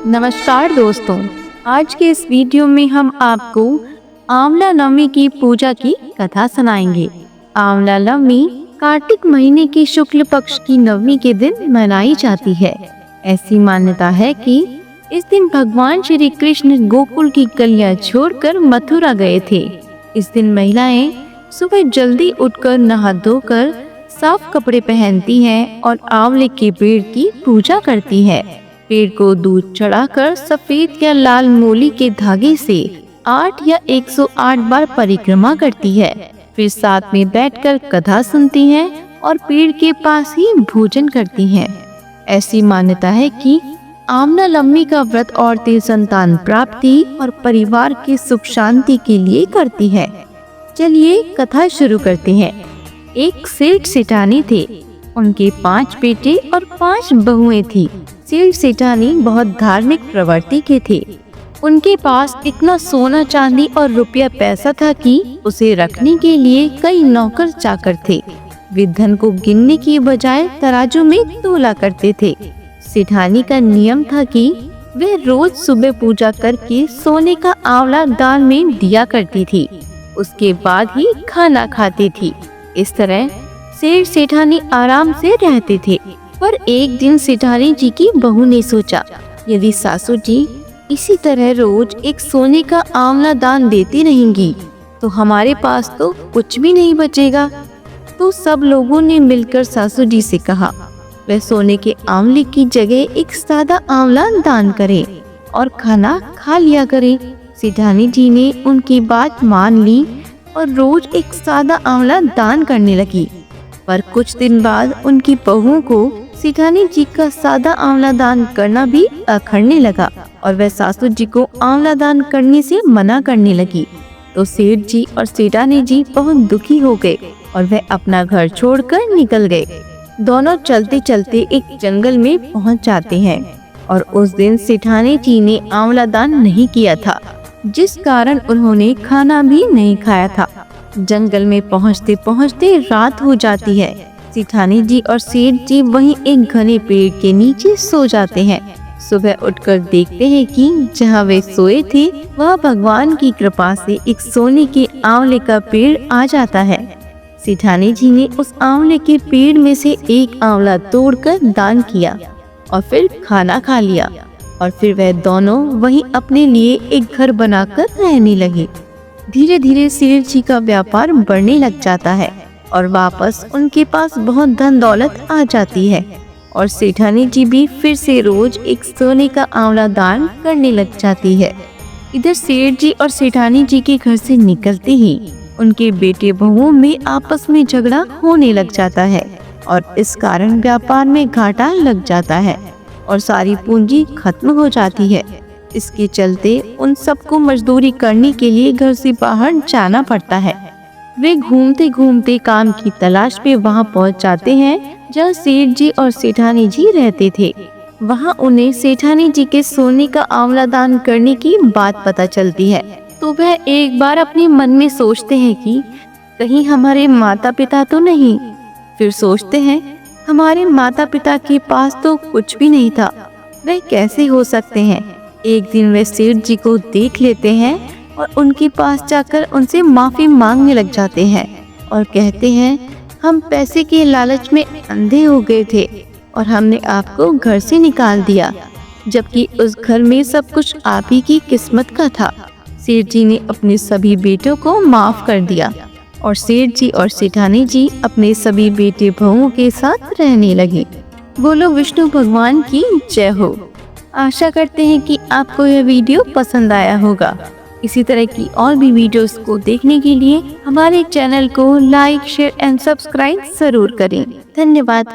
नमस्कार दोस्तों, आज के इस वीडियो में हम आपको आंवला नवमी की पूजा की कथा सुनाएंगे। आंवला नवमी कार्तिक महीने की शुक्ल पक्ष की नवमी के दिन मनाई जाती है। ऐसी मान्यता है कि इस दिन भगवान श्री कृष्ण गोकुल की गलियां छोड़कर मथुरा गए थे। इस दिन महिलाएं सुबह जल्दी उठकर नहा धोकर साफ कपड़े पहनती हैं और आंवले के पेड़ की पूजा करती हैं। पेड़ को दूध चढ़ाकर सफेद या लाल मोली के धागे से 8 या 108 बार परिक्रमा करती है। फिर साथ में बैठकर कथा सुनती हैं और पेड़ के पास ही भोजन करती हैं। ऐसी मान्यता है कि आंवला नवमी का व्रत औरतें संतान प्राप्ति और परिवार की सुख शांति के लिए करती है। चलिए कथा शुरू करते हैं। एक सेठ सेठानी थे। उनके 5 बेटे और 5 बहुएं थी। सेठ सेठानी बहुत धार्मिक प्रवृत्ति के थे। उनके पास इतना सोना चांदी और रुपया पैसा था कि उसे रखने के लिए कई नौकर चाकर थे। वे धन को गिनने की बजाय तराजू में तोला करते थे। सेठानी का नियम था कि वे रोज सुबह पूजा करके सोने का आंवला दान में दिया करती थी। उसके बाद ही खाना खाती थी। इस तरह सेठ सेठानी आराम से रहते थे। पर एक दिन सेठानी जी की बहू ने सोचा, यदि सासू जी इसी तरह रोज एक सोने का आंवला दान देती रहेंगी तो हमारे पास तो कुछ भी नहीं बचेगा। तो सब लोगों ने मिलकर सासू जी से कहा, वह सोने के आंवले की जगह एक सादा आंवला दान करें और खाना खा लिया करें। सेठानी जी ने उनकी बात मान ली और रोज एक सादा आंवला दान करने लगी। पर कुछ दिन बाद उनकी बहू को सेठानी जी का सादा आंवला दान करना भी अखरने लगा और वह सासू जी को आंवला दान करने से मना करने लगी। तो सेठ जी और सेठानी जी बहुत दुखी हो गए और वह अपना घर छोड़कर निकल गए। दोनों चलते चलते एक जंगल में पहुंच जाते हैं और उस दिन सेठानी जी ने आंवला दान नहीं किया था, जिस कारण उन्होंने खाना भी नहीं खाया था। जंगल में पहुंचते पहुंचते रात हो जाती है। सेठानी जी और सेठ जी वहीं एक घने पेड़ के नीचे सो जाते हैं। सुबह उठकर देखते हैं कि जहां वे सोए थे वह भगवान की कृपा से एक सोने के आंवले का पेड़ आ जाता है। सेठानी जी ने उस आंवले के पेड़ में से एक आंवला तोड़कर दान किया और फिर खाना खा लिया और फिर वह दोनों वहीं अपने लिए एक घर बनाकर रहने लगे। धीरे धीरे सेठ जी का व्यापार बढ़ने लग जाता है और वापस उनके पास बहुत धन दौलत आ जाती है और सेठानी जी भी फिर से रोज एक सोने का आंवला दान करने लग जाती है। इधर सेठ जी और सेठानी जी के घर से निकलते ही उनके बेटे बहुओं में आपस में झगड़ा होने लग जाता है और इस कारण व्यापार में घाटा लग जाता है और सारी पूंजी खत्म हो जाती है। इसके चलते उन सबको मजदूरी करने के लिए घर से बाहर जाना पड़ता है। वे घूमते घूमते काम की तलाश में वहां पहुंच जाते हैं जहां सेठ जी और सेठानी जी रहते थे। वहां उन्हें सेठानी जी के सोने का आंवला दान करने की बात पता चलती है। तो वह एक बार अपने मन में सोचते हैं कि कहीं हमारे माता पिता तो नहीं। फिर सोचते हैं हमारे माता पिता के पास तो कुछ भी नहीं था, वह कैसे हो सकते हैं। एक दिन वे सेठ जी को देख लेते हैं और उनके पास जाकर उनसे माफी मांगने लग जाते हैं और कहते हैं, हम पैसे के लालच में अंधे हो गए थे और हमने आपको घर से निकाल दिया, जबकि उस घर में सब कुछ आप ही की किस्मत का था। सेठ जी ने अपने सभी बेटों को माफ कर दिया और सेठ जी और सेठानी जी अपने सभी बेटे बहुओं के साथ रहने लगे। बोलो विष्णु भगवान की जय हो। आशा करते हैं कि आपको यह वीडियो पसंद आया होगा। इसी तरह की और भी वीडियोस को देखने के लिए हमारे चैनल को लाइक, शेयर एंड सब्सक्राइब जरूर करें। धन्यवाद।